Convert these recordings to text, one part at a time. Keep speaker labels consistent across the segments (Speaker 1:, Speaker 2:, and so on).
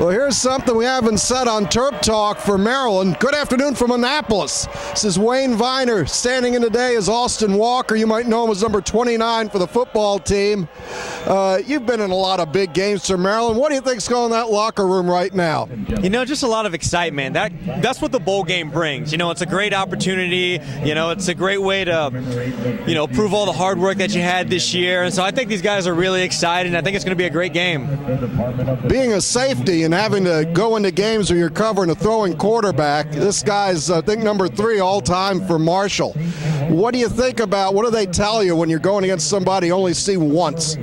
Speaker 1: Well, here's something we haven't said on TerpTalk for Maryland. Good afternoon from Annapolis. This is Wayne Viener. Standing in today is Austin Walker. You might know him as number 29 for the football team. You've been in a lot of big games for Maryland. What do you think's going on in that locker room right now?
Speaker 2: You know, just a lot of excitement. That's what the bowl game brings. You know, it's a great opportunity. You know, it's a great way to, you know, prove all the hard work that you had this year. And so I think these guys are really excited, and I think it's going to be a great game.
Speaker 1: Being a safety and having to go into games where you're covering a throwing quarterback, this guy's, I think, number 3 all-time for Marshall. What do you think about, what do they tell you when you're going against somebody you only see once?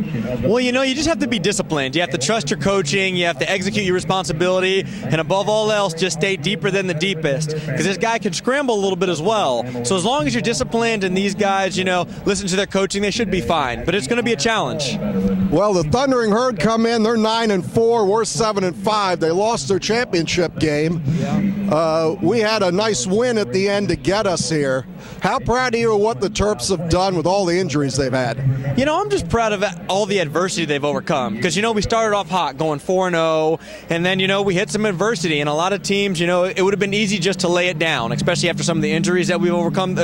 Speaker 2: Well, you know, you just have to be disciplined. You have to trust your coaching. You have to execute your responsibility. And above all else, just stay deeper than the deepest. Because this guy can scramble a little bit as well. So as long as you're disciplined and these guys, you know, listen to their coaching, they should be fine. But it's going to be a challenge.
Speaker 1: Well, the Thundering Herd come in. They're 9-4. We're 7-5. They lost their championship game. We had a nice win at the end to get us here. How proud are you of what the Terps have done with all the injuries they've had?
Speaker 2: You know, I'm just proud of all the adversity they've overcome. Because, you know, we started off hot, going 4-0, and then, you know, we hit some adversity. And a lot of teams, you know, it would have been easy just to lay it down, especially after some of the injuries that we've overcome,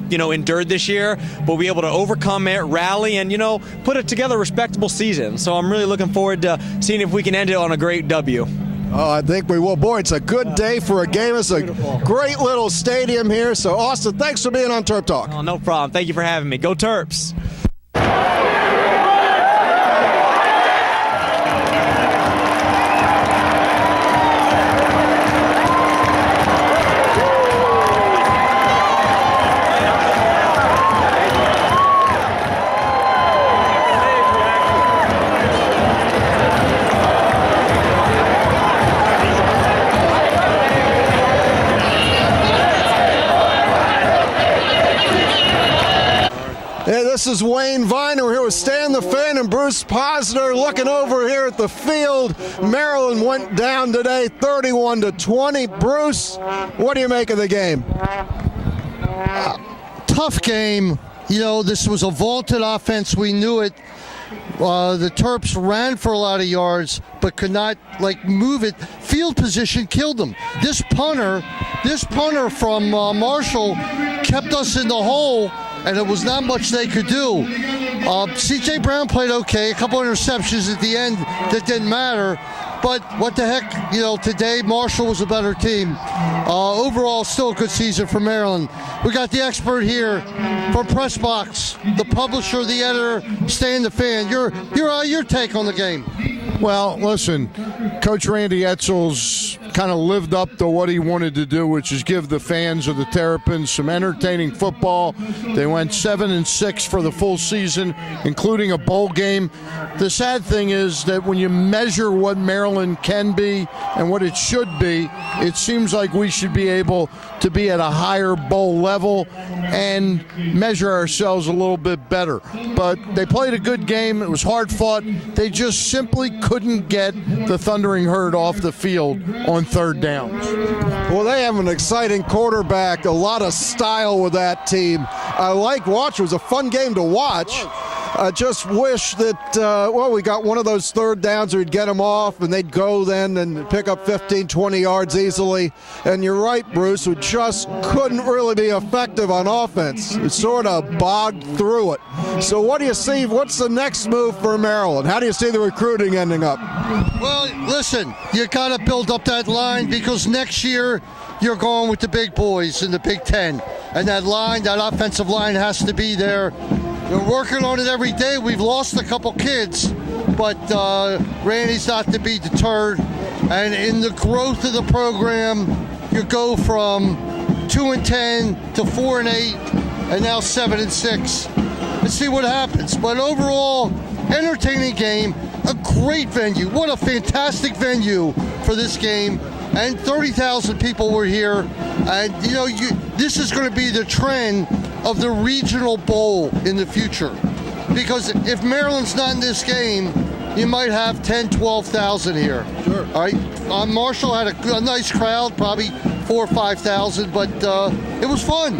Speaker 2: you know, endured this year. But we're able to overcome it, rally, and, you know, put it together a respectable season. So I'm really looking forward to seeing if we can end it on a great W.
Speaker 1: Oh, I think we will. Boy, it's a good day for a game. It's a great little stadium here. So, Austin, thanks for being on TerpTalk.
Speaker 2: Oh, no problem. Thank you for having me. Go Terps.
Speaker 1: Hey, this is Wayne Viener. We're here with Stan the Fin and Bruce Posner looking over here at the field. Maryland went down today 31-20. Bruce, what do you make of the game?
Speaker 3: Tough game. You know, this was a vaulted offense. We knew it. The Terps ran for a lot of yards, but could not move it. Field position killed them. This punter from Marshall kept us in the hole, and it was not much they could do. C.J. Brown played okay, a couple interceptions at the end that didn't matter. But what the heck, you know, today Marshall was a better team. Overall, still a good season for Maryland. We got the expert here from Press Box, the publisher, the editor, Stan the Fan. Your take on the game.
Speaker 4: Well, listen, Coach Randy Edsall's kind of lived up to what he wanted to do, which is give the fans of the Terrapins some entertaining football. They went 7-6 for the full season, including a bowl game. The sad thing is that when you measure what Maryland can be and what it should be, it seems like we should be able to be at a higher bowl level and measure ourselves a little bit better. But they played a good game. It was hard fought. They just simply couldn't get the Thundering Herd off the field on third downs.
Speaker 1: Well, they have an exciting quarterback, a lot of style with that team. I like watching. It was a fun game to watch. I just wish that, we got one of those third downs where we'd get them off and they'd go then and pick up 15, 20 yards easily. And you're right, Bruce, we just couldn't really be effective on offense. It sort of bogged through it. So what do you see? What's the next move for Maryland? How do you see the recruiting ending up?
Speaker 3: Well, listen, you got to build up that line because next year you're going with the big boys in the Big Ten. And that offensive line has to be there. We're working on it every day. We've lost a couple kids, but Randy's not to be deterred. And in the growth of the program, you go from 2-10 to 4-8, and now 7-6. Let's see what happens. But overall, entertaining game, a great venue. What a fantastic venue for this game. And 30,000 people were here. And, you know, this is going to be the trend of the regional bowl in the future. Because if Maryland's not in this game, you might have 10, 12,000 here.
Speaker 1: Sure.
Speaker 3: All right. Marshall had a nice crowd, probably 4,000 or 5,000, but it was fun.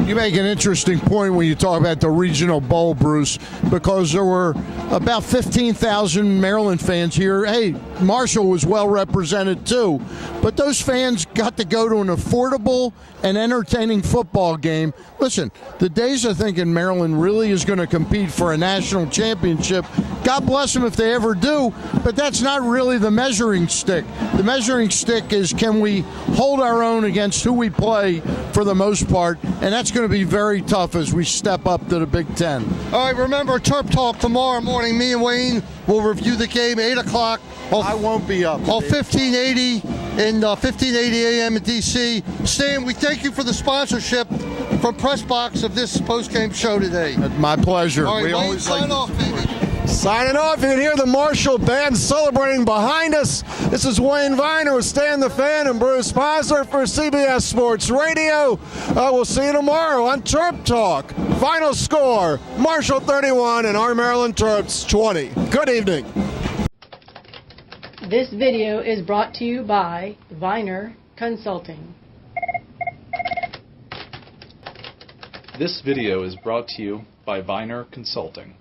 Speaker 4: You make an interesting point when you talk about the regional bowl, Bruce, because there were about 15,000 Maryland fans here. Hey, Marshall was well represented too. But those fans got to go to an affordable and entertaining football game. Listen, the days of thinking Maryland really is going to compete for a national championship, God bless them if they ever do, but that's not really the measuring stick. The measuring stick is, can we hold our own against who we play for the most part, and that's going to be very tough as we step up to the Big Ten.
Speaker 3: All right, remember, Terp Talk tomorrow morning. Me and Wayne will review the game, 8 o'clock.
Speaker 4: I won't be up.
Speaker 3: On 1580 in 1580 AM in D.C. Stan, we thank you for the sponsorship from Pressbox of this post-game show today.
Speaker 4: My pleasure.
Speaker 3: All right,
Speaker 4: We
Speaker 3: Wayne,
Speaker 4: always
Speaker 3: sign off, baby.
Speaker 1: Signing off, you can hear the Marshall Band celebrating behind us. This is Wayne Viener with Stan the Fan and Bruce Posner for CBS Sports Radio. We'll see you tomorrow on Terp Talk. Final score, Marshall 31 and our Maryland Terps 20. Good evening.
Speaker 5: This video is brought to you by Viener Consulting.
Speaker 6: This video is brought to you by Viener Consulting.